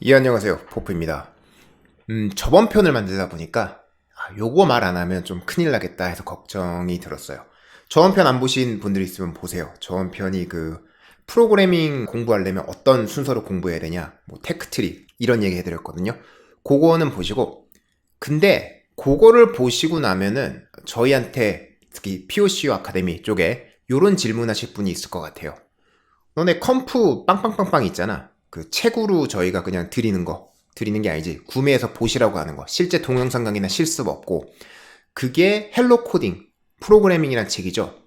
예, 안녕하세요. 포프입니다. 저번 편을 만들다 보니까 요거 말 안 하면 좀 큰일 나겠다 해서 걱정이 들었어요. 저번 편 안 보신 분들 있으면 보세요. 저번 편이 프로그래밍 공부하려면 어떤 순서로 공부해야 되냐, 뭐 테크트리 이런 얘기 해드렸거든요. 그거는 보시고, 근데 그거를 보시고 나면은 저희한테 특히 POCU 아카데미 쪽에 요런 질문하실 분이 있을 것 같아요. 너네 컴프 빵빵빵빵 있잖아. 그 책으로 저희가 그냥 드리는 게 아니지. 구매해서 보시라고 하는 거. 실제 동영상 강의나 실습 없고. 그게 헬로 코딩, 프로그래밍이란 책이죠.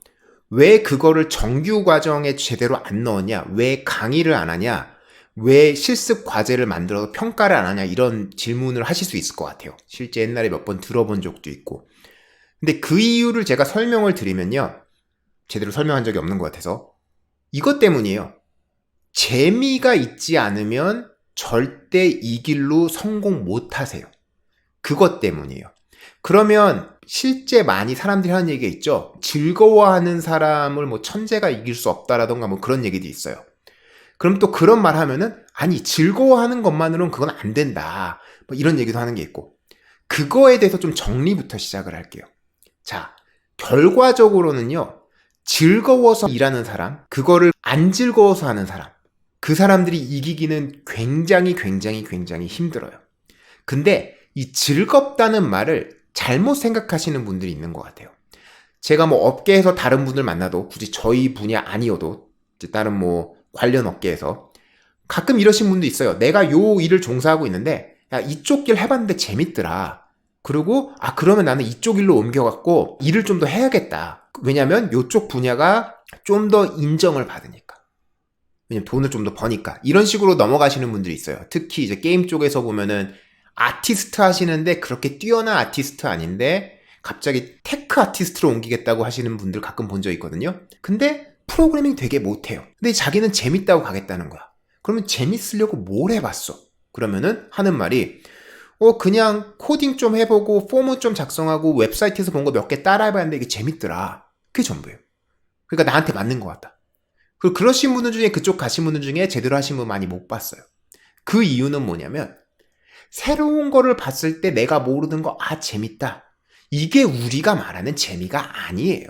왜 그거를 정규 과정에 제대로 안 넣었냐? 왜 강의를 안 하냐? 왜 실습 과제를 만들어서 평가를 안 하냐? 이런 질문을 하실 수 있을 것 같아요. 실제 옛날에 몇 번 들어본 적도 있고. 근데 그 이유를 제가 설명을 드리면요. 제대로 설명한 적이 없는 것 같아서. 이것 때문이에요. 재미가 있지 않으면 절대 이 길로 성공 못 하세요. 그것 때문이에요. 그러면 실제 많이 사람들이 하는 얘기가 있죠. 즐거워하는 사람을 뭐 천재가 이길 수 없다라던가 뭐 그런 얘기도 있어요. 그럼 또 그런 말 하면은 아니 즐거워하는 것만으로는 그건 안 된다. 뭐 이런 얘기도 하는 게 있고. 그거에 대해서 좀 정리부터 시작을 할게요. 자, 결과적으로는요. 즐거워서 일하는 사람, 그거를 안 즐거워서 하는 사람, 그 사람들이 이기기는 굉장히 힘들어요. 근데 이 즐겁다는 말을 잘못 생각하시는 분들이 있는 것 같아요. 제가 뭐 업계에서 다른 분들 만나도 굳이 저희 분야 아니어도 다른 뭐 관련 업계에서 가끔 이러신 분도 있어요. 내가 요 일을 종사하고 있는데 야 이쪽 일 해봤는데 재밌더라. 그리고 그러면 나는 이쪽 일로 옮겨갖고 일을 좀 더 해야겠다. 왜냐면 요쪽 분야가 좀 더 인정을 받으니까. 왜냐면 돈을 좀 더 버니까. 이런 식으로 넘어가시는 분들이 있어요. 특히 이제 게임 쪽에서 보면은 아티스트 하시는데 그렇게 뛰어난 아티스트 아닌데 갑자기 테크 아티스트로 옮기겠다고 하시는 분들 가끔 본 적 있거든요. 근데 프로그래밍 되게 못해요. 근데 자기는 재밌다고 가겠다는 거야. 그러면 재밌으려고 뭘 해봤어? 그러면은 하는 말이 그냥 코딩 좀 해보고 폼은 좀 작성하고 웹사이트에서 본 거 몇 개 따라해봤는데 이게 재밌더라. 그게 전부예요. 그러니까 나한테 맞는 것 같다. 그리고 그러신 분들 중에 그쪽 가신 분들 중에 제대로 하신 분 많이 못 봤어요. 그 이유는 뭐냐면 새로운 거를 봤을 때 내가 모르는 거 재밌다. 이게 우리가 말하는 재미가 아니에요.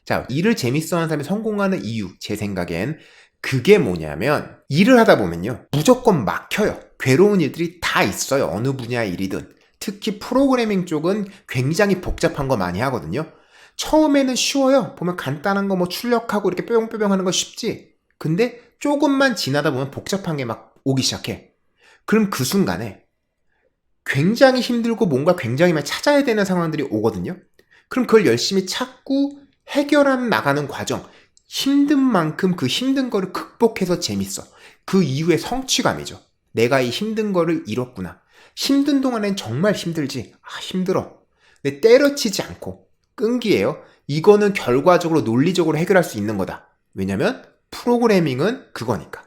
자, 일을 재밌어 하는 사람이 성공하는 이유, 제 생각엔 그게 뭐냐면 일을 하다 보면요. 무조건 막혀요. 괴로운 일들이 다 있어요. 어느 분야의 일이든. 특히 프로그래밍 쪽은 굉장히 복잡한 거 많이 하거든요. 처음에는 쉬워요. 보면 간단한 거 뭐 출력하고 이렇게 뿅뿅뿅 하는 거 쉽지. 근데 조금만 지나다 보면 복잡한 게 막 오기 시작해. 그럼 그 순간에 굉장히 힘들고 뭔가 굉장히 많이 찾아야 되는 상황들이 오거든요. 그럼 그걸 열심히 찾고 해결하는 나가는 과정, 힘든 만큼 그 힘든 거를 극복해서 재밌어. 그 이후의 성취감이죠. 내가 이 힘든 거를 이뤘구나. 힘든 동안엔 정말 힘들지. 힘들어. 근데 때려치지 않고 끈기예요. 이거는 결과적으로 논리적으로 해결할 수 있는 거다. 왜냐면 프로그래밍은 그거니까.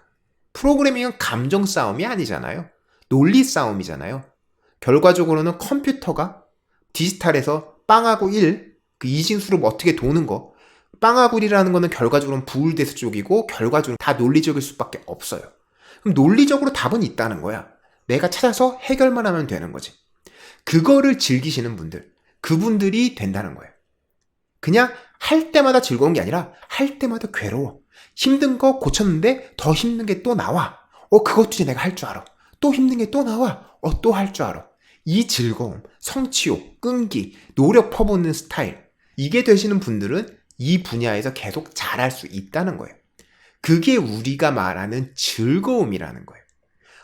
프로그래밍은 감정 싸움이 아니잖아요. 논리 싸움이잖아요. 결과적으로는 컴퓨터가 디지털에서 빵하고 1, 그 이진수로 어떻게 도는 거, 빵하고 1이라는 거는 결과적으로는 부울대수 쪽이고 결과적으로 다 논리적일 수밖에 없어요. 그럼 논리적으로 답은 있다는 거야. 내가 찾아서 해결만 하면 되는 거지. 그거를 즐기시는 분들, 그분들이 된다는 거예요. 그냥 할 때마다 즐거운 게 아니라 할 때마다 괴로워. 힘든 거 고쳤는데 더 힘든 게 또 나와. 그것도 이제 내가 할 줄 알아. 또 힘든 게 또 나와. 또 할 줄 알아. 이 즐거움, 성취욕, 끈기, 노력 퍼붓는 스타일. 이게 되시는 분들은 이 분야에서 계속 잘할 수 있다는 거예요. 그게 우리가 말하는 즐거움이라는 거예요.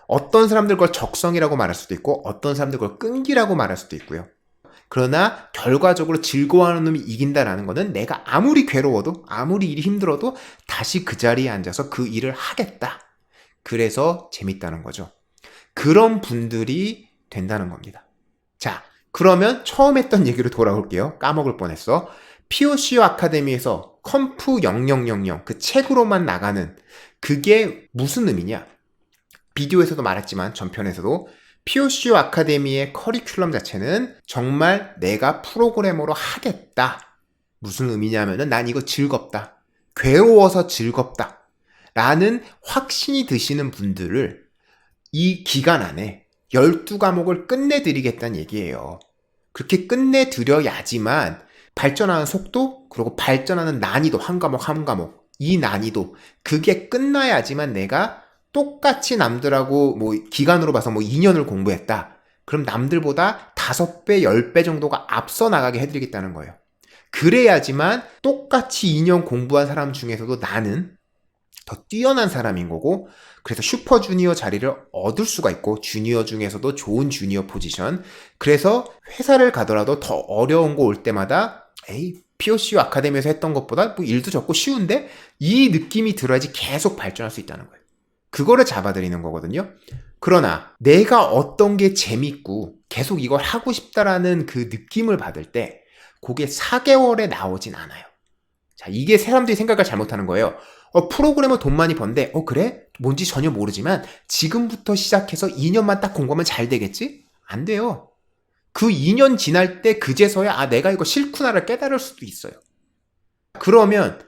어떤 사람들 그걸 적성이라고 말할 수도 있고 어떤 사람들 그걸 끈기라고 말할 수도 있고요. 그러나 결과적으로 즐거워하는 놈이 이긴다라는 거는 내가 아무리 괴로워도 아무리 일이 힘들어도 다시 그 자리에 앉아서 그 일을 하겠다. 그래서 재밌다는 거죠. 그런 분들이 된다는 겁니다. 자, 그러면 처음 했던 얘기로 돌아올게요. 까먹을 뻔했어. POCU 아카데미에서 컴프 0000 그 책으로만 나가는 그게 무슨 의미냐? 비디오에서도 말했지만 전편에서도 POCU 아카데미의 커리큘럼 자체는 정말 내가 프로그래머로 하겠다. 무슨 의미냐면은 난 이거 즐겁다. 괴로워서 즐겁다. 라는 확신이 드시는 분들을 이 기간 안에 12과목을 끝내드리겠다는 얘기예요. 그렇게 끝내드려야지만 발전하는 속도, 그리고 발전하는 난이도, 한 과목 한 과목, 이 난이도, 그게 끝나야지만 내가 똑같이 남들하고 뭐 기간으로 봐서 뭐 2년을 공부했다. 그럼 남들보다 5배, 10배 정도가 앞서 나가게 해드리겠다는 거예요. 그래야지만 똑같이 2년 공부한 사람 중에서도 나는 더 뛰어난 사람인 거고, 그래서 슈퍼주니어 자리를 얻을 수가 있고, 주니어 중에서도 좋은 주니어 포지션. 그래서 회사를 가더라도 더 어려운 거 올 때마다 에이, POCU 아카데미에서 했던 것보다 뭐 일도 적고 쉬운데? 이 느낌이 들어야지 계속 발전할 수 있다는 거예요. 그거를 잡아드리는 거거든요. 그러나 내가 어떤 게 재밌고 계속 이걸 하고 싶다라는 그 느낌을 받을 때 그게 4개월에 나오진 않아요. 자, 이게 사람들이 생각을 잘못하는 거예요. 프로그래머 돈 많이 번데, 그래? 뭔지 전혀 모르지만 지금부터 시작해서 2년만 딱 공부하면 잘 되겠지? 안 돼요. 그 2년 지날 때 그제서야 내가 이거 싫구나를 깨달을 수도 있어요. 그러면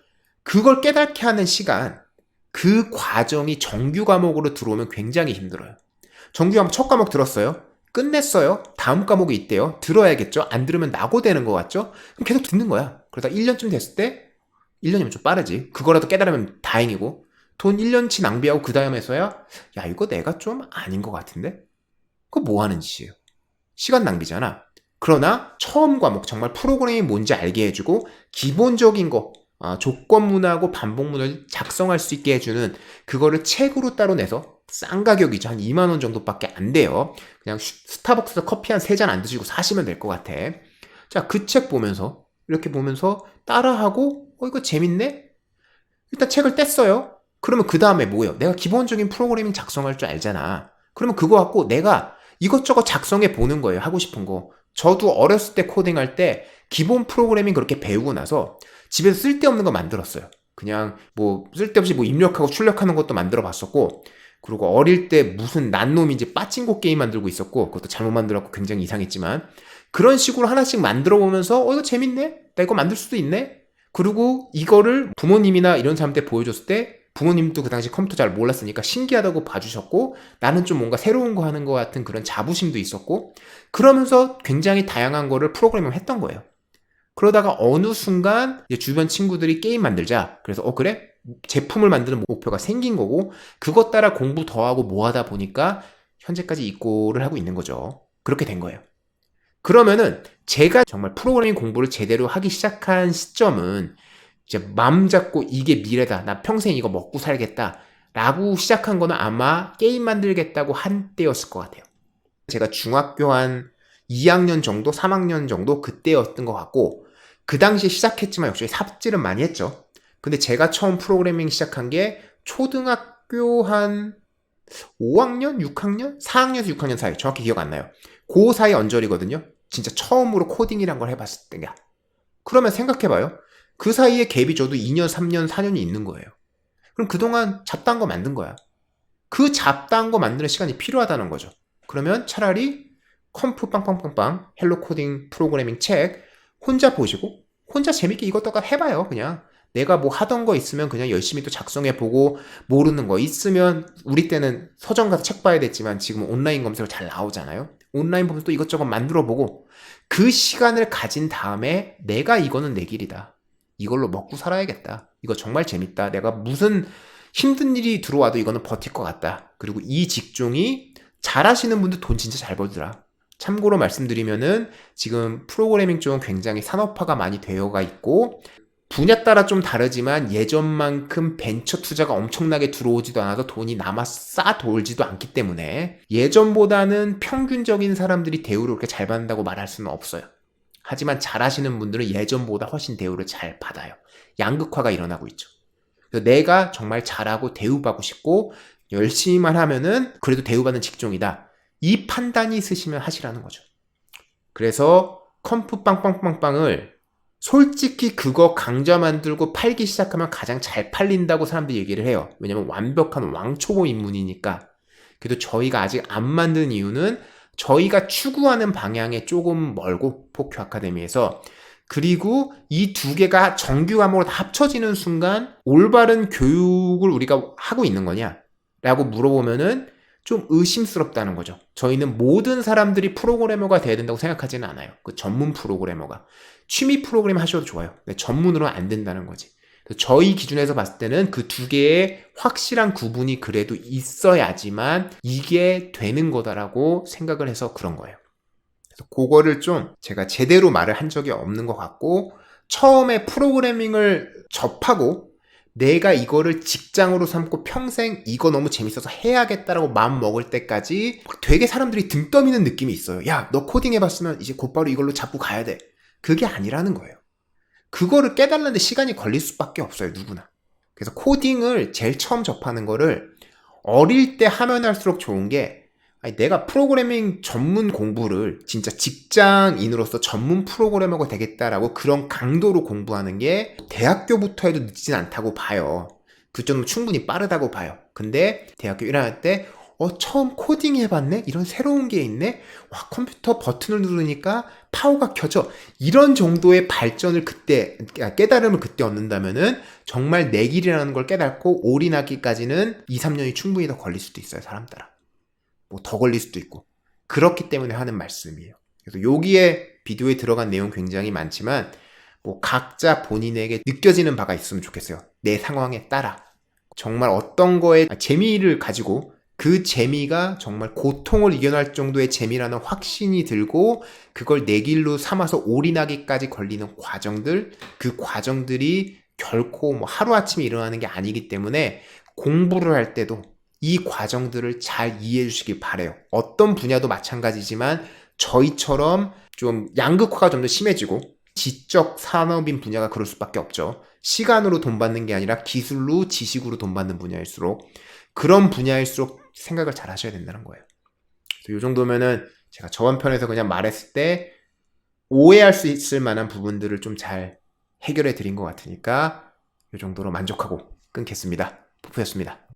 그걸 깨닫게 하는 시간, 그 과정이 정규 과목으로 들어오면 굉장히 힘들어요. 정규 과목 첫 과목 들었어요. 끝냈어요. 다음 과목이 있대요. 들어야겠죠. 안 들으면 낙오되는 것 같죠? 그럼 계속 듣는 거야. 그러다 1년쯤 됐을 때 1년이면 좀 빠르지. 그거라도 깨달으면 다행이고, 돈 1년치 낭비하고 그 다음에서야 야, 이거 내가 좀 아닌 것 같은데? 그거 뭐 하는 짓이에요? 시간 낭비잖아. 그러나 처음 과목, 정말 프로그램이 뭔지 알게 해주고 기본적인 거, 조건문하고 반복문을 작성할 수 있게 해주는 그거를 책으로 따로 내서 싼 가격이죠. 한 2만 원 정도밖에 안 돼요. 그냥 스타벅스에서 커피 한 3잔 안 드시고 사시면 될 것 같아. 자, 그 책 보면서 이렇게 보면서 따라하고 이거 재밌네? 일단 책을 뗐어요. 그러면 그 다음에 뭐예요? 내가 기본적인 프로그래밍 작성할 줄 알잖아. 그러면 그거 갖고 내가 이것저것 작성해 보는 거예요. 하고 싶은 거. 저도 어렸을 때 코딩할 때 기본 프로그래밍 그렇게 배우고 나서 집에서 쓸데없는 거 만들었어요. 그냥 뭐 쓸데없이 뭐 입력하고 출력하는 것도 만들어 봤었고, 그리고 어릴 때 무슨 난 놈인지 빠친코 게임 만들고 있었고, 그것도 잘못 만들었고 굉장히 이상했지만, 그런 식으로 하나씩 만들어 보면서 이거 재밌네? 나 이거 만들 수도 있네? 그리고 이거를 부모님이나 이런 사람한테 보여줬을 때 부모님도 그 당시 컴퓨터 잘 몰랐으니까 신기하다고 봐주셨고, 나는 좀 뭔가 새로운 거 하는 것 같은 그런 자부심도 있었고, 그러면서 굉장히 다양한 거를 프로그래밍을 했던 거예요. 그러다가 어느 순간 이제 주변 친구들이 게임 만들자. 그래서 그래? 제품을 만드는 목표가 생긴 거고, 그것 따라 공부 더 하고 뭐 하다 보니까 현재까지 이 꼴을 하고 있는 거죠. 그렇게 된 거예요. 그러면은 제가 정말 프로그래밍 공부를 제대로 하기 시작한 시점은 이제 마음 잡고 이게 미래다. 나 평생 이거 먹고 살겠다. 라고 시작한 거는 아마 게임 만들겠다고 한 때였을 것 같아요. 제가 중학교 한 2학년 정도, 3학년 정도 그때였던 것 같고, 그 당시에 시작했지만 역시 삽질은 많이 했죠. 근데 제가 처음 프로그래밍 시작한 게 초등학교 한 5학년? 6학년? 4학년에서 6학년 사이. 정확히 기억 안 나요. 그 사이 언저리거든요. 진짜 처음으로 코딩이란 걸 해봤을 때가. 그러면 생각해봐요. 그 사이에 갭이 저도 2년, 3년, 4년이 있는 거예요. 그럼 그동안 잡다한 거 만든 거야. 그 잡다한 거 만드는 시간이 필요하다는 거죠. 그러면 차라리 컴프 빵빵빵빵 헬로 코딩 프로그래밍 책 혼자 보시고 혼자 재밌게 이것저것 해봐요. 그냥 내가 뭐 하던 거 있으면 그냥 열심히 또 작성해보고, 모르는 거 있으면 우리 때는 서점 가서 책 봐야 됐지만 지금 온라인 검색으로 잘 나오잖아요. 온라인 보면서 또 이것저것 만들어보고, 그 시간을 가진 다음에 내가 이거는 내 길이다. 이걸로 먹고 살아야겠다. 이거 정말 재밌다. 내가 무슨 힘든 일이 들어와도 이거는 버틸 것 같다. 그리고 이 직종이 잘하시는 분들 돈 진짜 잘 벌더라. 참고로 말씀드리면은 지금 프로그래밍 쪽은 굉장히 산업화가 많이 되어가 있고, 분야 따라 좀 다르지만 예전만큼 벤처 투자가 엄청나게 들어오지도 않아서 돈이 남아 싸 돌지도 않기 때문에 예전보다는 평균적인 사람들이 대우를 그렇게 잘 받는다고 말할 수는 없어요. 하지만 잘하시는 분들은 예전보다 훨씬 대우를 잘 받아요. 양극화가 일어나고 있죠. 그래서 내가 정말 잘하고 대우받고 싶고 열심히만 하면은 그래도 대우받는 직종이다. 이 판단이 있으시면 하시라는 거죠. 그래서 컴프 빵빵빵빵을 솔직히 그거 강좌 만들고 팔기 시작하면 가장 잘 팔린다고 사람들이 얘기를 해요. 왜냐면 완벽한 왕초보 입문이니까. 그래도 저희가 아직 안 만든 이유는 저희가 추구하는 방향에 조금 멀고, 포큐 아카데미에서. 그리고 이 두 개가 정규 과목으로 다 합쳐지는 순간 올바른 교육을 우리가 하고 있는 거냐? 라고 물어보면은 좀 의심스럽다는 거죠. 저희는 모든 사람들이 프로그래머가 돼야 된다고 생각하지는 않아요. 그 전문 프로그래머가. 취미 프로그램 하셔도 좋아요. 근데 전문으로는 안 된다는 거지. 저희 기준에서 봤을 때는 그 두 개의 확실한 구분이 그래도 있어야지만 이게 되는 거다라고 생각을 해서 그런 거예요. 그래서 그거를 좀 제가 제대로 말을 한 적이 없는 것 같고, 처음에 프로그래밍을 접하고 내가 이거를 직장으로 삼고 평생 이거 너무 재밌어서 해야겠다라고 마음 먹을 때까지 되게 사람들이 등 떠미는 느낌이 있어요. 야, 너 코딩 해봤으면 이제 곧바로 이걸로 잡고 가야 돼. 그게 아니라는 거예요. 그거를 깨달는데 시간이 걸릴 수밖에 없어요, 누구나. 그래서 코딩을 제일 처음 접하는 거를 어릴 때 하면 할수록 좋은 게, 아니, 내가 프로그래밍 전문 공부를 진짜 직장인으로서 전문 프로그래머가 되겠다라고 그런 강도로 공부하는 게 대학교부터 해도 늦진 않다고 봐요. 그 정도 충분히 빠르다고 봐요. 근데 대학교 1학년 때 처음 코딩 해봤네? 이런 새로운 게 있네? 와, 컴퓨터 버튼을 누르니까 파워가 켜져. 이런 정도의 발전을 그때, 깨달음을 그때 얻는다면은 정말 내 길이라는 걸 깨닫고 올인하기까지는 2, 3년이 충분히 더 걸릴 수도 있어요, 사람 따라. 뭐 더 걸릴 수도 있고. 그렇기 때문에 하는 말씀이에요. 그래서 여기에 비디오에 들어간 내용 굉장히 많지만 뭐 각자 본인에게 느껴지는 바가 있으면 좋겠어요. 내 상황에 따라. 정말 어떤 거에 재미를 가지고 그 재미가 정말 고통을 이겨낼 정도의 재미라는 확신이 들고 그걸 내 길로 삼아서 올인하기까지 걸리는 과정들, 그 과정들이 결코 뭐 하루아침에 일어나는 게 아니기 때문에 공부를 할 때도 이 과정들을 잘 이해해 주시길 바래요. 어떤 분야도 마찬가지지만 저희처럼 좀 양극화가 좀 더 심해지고 지적 산업인 분야가 그럴 수밖에 없죠. 시간으로 돈 받는 게 아니라 기술로 지식으로 돈 받는 분야일수록, 그런 분야일수록 생각을 잘 하셔야 된다는 거예요. 이 정도면은 제가 저번편에서 그냥 말했을 때 오해할 수 있을 만한 부분들을 좀 잘 해결해 드린 것 같으니까 이 정도로 만족하고 끊겠습니다. 푸푸였습니다.